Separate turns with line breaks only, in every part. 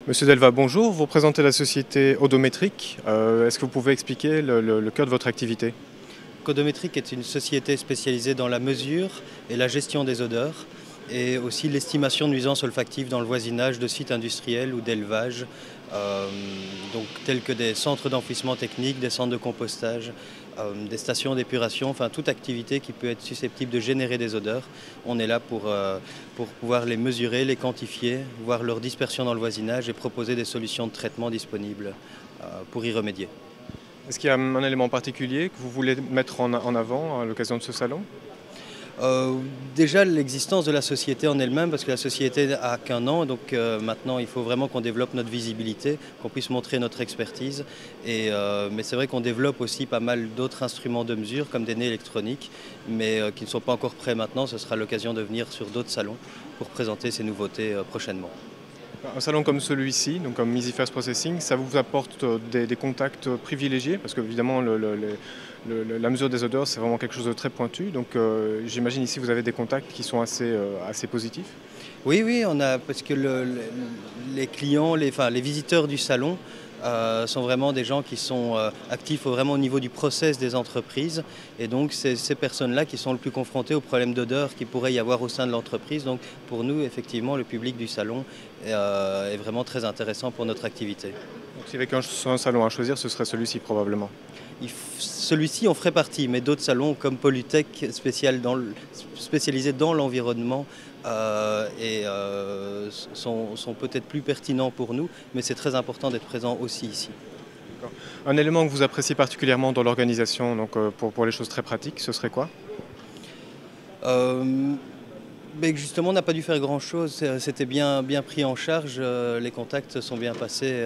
Monsieur Delva, bonjour. Vous représentez la société Odométrique. Est-ce que vous pouvez expliquer le cœur de votre activité?
Codométrique est une société spécialisée dans la mesure et la gestion des odeurs et aussi l'estimation de nuisances olfactives dans le voisinage de sites industriels ou d'élevage, euh, donc tels que des centres d'enfouissement technique, des centres de compostage, des stations d'épuration, enfin toute activité qui peut être susceptible de générer des odeurs. On est là pour pouvoir les mesurer, les quantifier, voir leur dispersion dans le voisinage et proposer des solutions de traitement disponibles pour y remédier.
Est-ce qu'il y a un élément particulier que vous voulez mettre en avant à l'occasion de ce salon?
Euh, Déjà l'existence de la société en elle-même, parce que la société a qu'un an, donc maintenant il faut vraiment qu'on développe notre visibilité, qu'on puisse montrer notre expertise. Mais c'est vrai qu'on développe aussi pas mal d'autres instruments de mesure, comme des nez électroniques, mais qui ne sont pas encore prêts maintenant. Ce sera l'occasion de venir sur d'autres salons pour présenter ces nouveautés prochainement.
Un salon comme celui-ci, donc comme Easy First Processing, ça vous apporte des contacts privilégiés parce qu'évidemment la mesure des odeurs c'est vraiment quelque chose de très pointu. Donc j'imagine ici vous avez des contacts qui sont assez positifs.
Oui, oui, on a, parce que les clients, enfin, les visiteurs du salon sont vraiment des gens qui sont actifs vraiment au niveau du process des entreprises. Et donc, c'est ces personnes-là qui sont le plus confrontées aux problèmes d'odeur qu'il pourrait y avoir au sein de l'entreprise. Donc, pour nous, effectivement, le public du salon est vraiment très intéressant pour notre activité.
Donc s'il y avait un salon à choisir, ce serait celui-ci probablement.
Celui-ci en ferait partie, mais d'autres salons comme Polytech, spécialisés dans l'environnement, sont peut-être plus pertinents pour nous, mais c'est très important d'être présent aussi ici.
D'accord. Un élément que vous appréciez particulièrement dans l'organisation, donc pour les choses très pratiques, ce serait quoi?
Euh, mais justement, on n'a pas dû faire grand-chose, c'était bien pris en charge, les contacts sont bien passés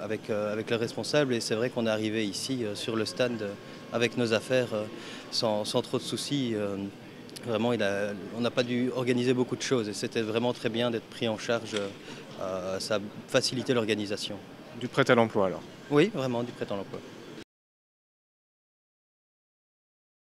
avec le responsable, et c'est vrai qu'on est arrivé ici sur le stand avec nos affaires sans trop de soucis. Vraiment, on n'a pas dû organiser beaucoup de choses et c'était vraiment très bien d'être pris en charge. Ça a facilité l'organisation.
Du prêt à l'emploi alors.
Oui, vraiment, du prêt à l'emploi.